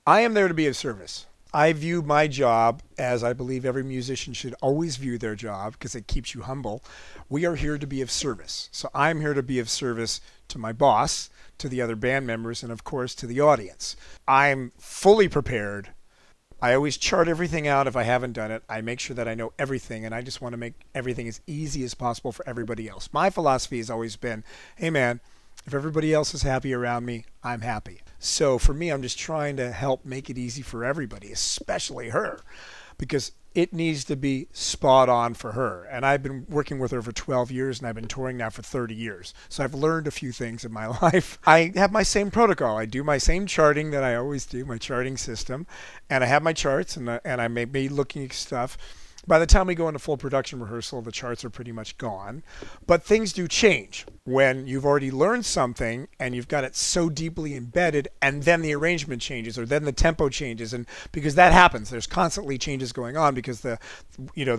I am there to be of service. I view my job as I believe every musician should always view their job because it keeps you humble. We are here to be of service. So I'm here to be of service to my boss, to the other band members, and of course to the audience. I'm fully prepared. I always chart everything out if I haven't done it. I make sure that I know everything, and I just want to make everything as easy as possible for everybody else. My philosophy has always been, hey man, if everybody else is happy around me, I'm happy. So for me, I'm just trying to help make it easy for everybody, especially her, because it needs to be spot on for her. And I've been working with her for 12 years, and I've been touring now for 30 years. So I've learned a few things in my life. I have my same protocol. I do my same charting that I always do, my charting system. And I have my charts, and I may be looking at stuff. By the time we go into full production rehearsal, the charts are pretty much gone. But things do change when you've already learned something and you've got it so deeply embedded, and then the arrangement changes, or then the tempo changes. And because that happens, there's constantly changes going on because the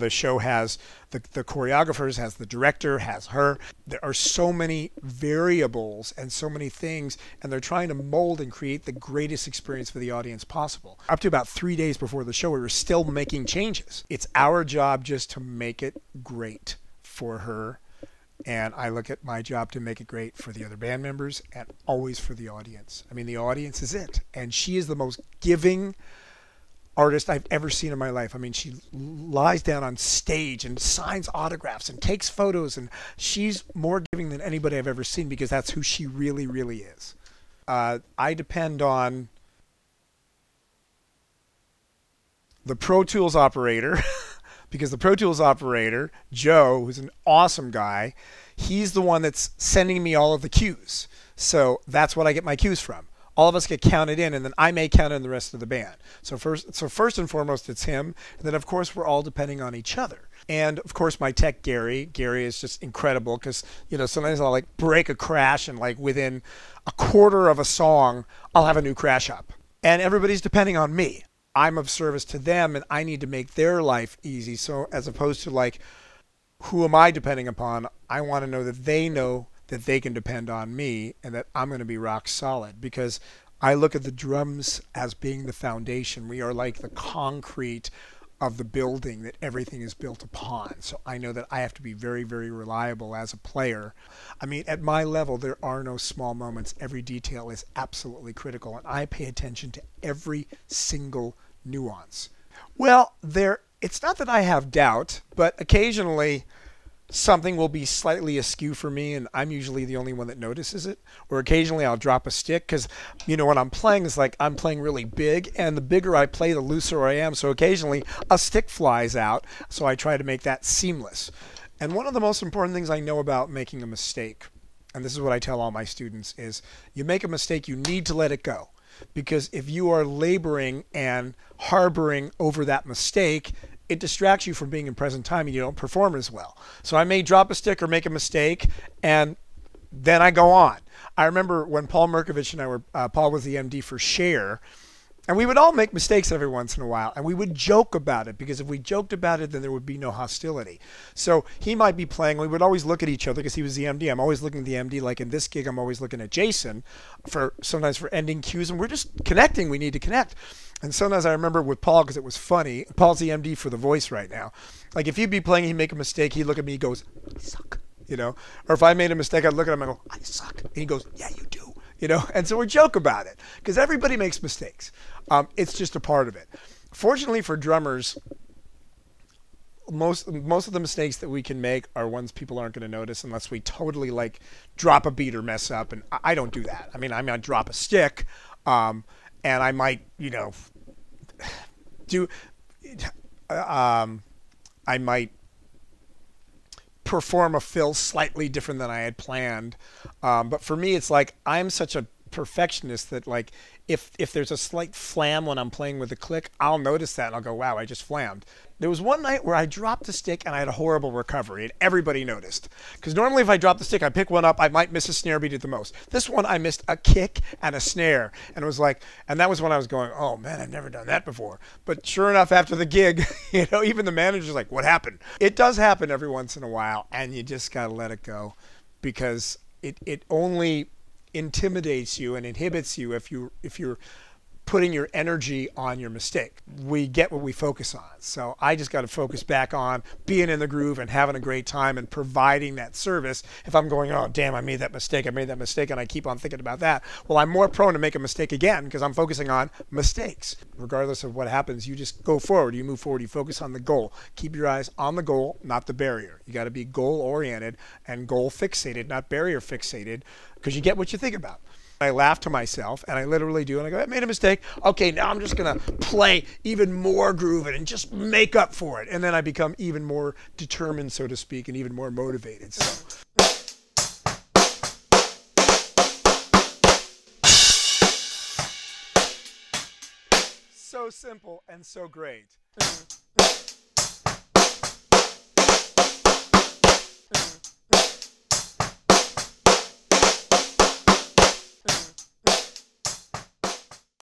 show has the choreographers, has the director, has her. There are so many variables and so many things, and they're trying to mold and create the greatest experience for the audience possible. Up to about 3 days before the show, we were still making changes. It's our job just to make it great for her, and I look at my job to make it great for the other band members and always for the audience. I mean, the audience is it, and she is the most giving artist I've ever seen in my life. I mean, she lies down on stage and signs autographs and takes photos, and she's more giving than anybody I've ever seen because that's who she really, really is. I depend on the Pro Tools operator because the Pro Tools operator, Joe, who's an awesome guy, he's the one that's sending me all of the cues. So that's what I get my cues from. All of us get counted in, and then I may count in the rest of the band. So first and foremost, it's him. And then, of course, we're all depending on each other. And, of course, my tech, Gary. Gary is just incredible because, sometimes I'll, break a crash, and, within a quarter of a song, I'll have a new crash up. And everybody's depending on me. I'm of service to them, and I need to make their life easy. So as opposed to, who am I depending upon? I want to know that they can depend on me and that I'm going to be rock solid, because I look at the drums as being the foundation. We are like the concrete of the building that everything is built upon. So I know that I have to be very, very reliable as a player. I mean, at my level, there are no small moments. Every detail is absolutely critical, and I pay attention to every single nuance. Well, it's not that I have doubt, but occasionally something will be slightly askew for me, and I'm usually the only one that notices it. Or occasionally I'll drop a stick because, when I'm playing, it's like I'm playing really big, and the bigger I play, the looser I am. So occasionally a stick flies out, so I try to make that seamless. And one of the most important things I know about making a mistake, and this is what I tell all my students, is you make a mistake, you need to let it go. Because if you are laboring and harboring over that mistake, it distracts you from being in present time, and you don't perform as well. So I may drop a stick or make a mistake, and then I go on. I remember when Paul Merkovich and I were, Paul was the MD for Share, and we would all make mistakes every once in a while, and we would joke about it, because if we joked about it, then there would be no hostility. So he might be playing, we would always look at each other because he was the MD. I'm always looking at the MD, like in this gig, I'm always looking at Jason sometimes for ending cues, and we're just connecting. We need to connect. And sometimes I remember with Paul, because it was funny, Paul's the MD for The Voice right now. Like if he'd be playing, he'd make a mistake, he'd look at me, he goes, I suck, Or if I made a mistake, I'd look at him and go, I suck. And he goes, yeah, you do. And so we joke about it because everybody makes mistakes. It's just a part of it. Fortunately for drummers, most of the mistakes that we can make are ones people aren't going to notice unless we totally drop a beat or mess up. And I don't do that. I mean, I might drop a stick, and I might, I might perform a fill slightly different than I had planned. But for me, it's like I'm such a perfectionist that if there's a slight flam when I'm playing with a click, I'll notice that and I'll go, wow, I just flammed. There was one night where I dropped a stick and I had a horrible recovery, and everybody noticed. Because normally if I drop the stick, I pick one up, I might miss a snare beat at the most. This one, I missed a kick and a snare. And it was and that was when I was going, oh man, I've never done that before. But sure enough, after the gig, even the manager's like, what happened? It does happen every once in a while, and you just got to let it go, because it only intimidates you and inhibits you if you're putting your energy on your mistake. We get what we focus on. So I just got to focus back on being in the groove and having a great time and providing that service. If I'm going, oh, damn, I made that mistake, and I keep on thinking about that, well, I'm more prone to make a mistake again because I'm focusing on mistakes. Regardless of what happens, you just go forward, you move forward, you focus on the goal. Keep your eyes on the goal, not the barrier. You got to be goal-oriented and goal-fixated, not barrier-fixated, because you get what you think about. I laugh to myself, and I literally do, and I go, I made a mistake. Okay, now I'm just going to play even more grooving and just make up for it. And then I become even more determined, so to speak, and even more motivated. So simple and so great.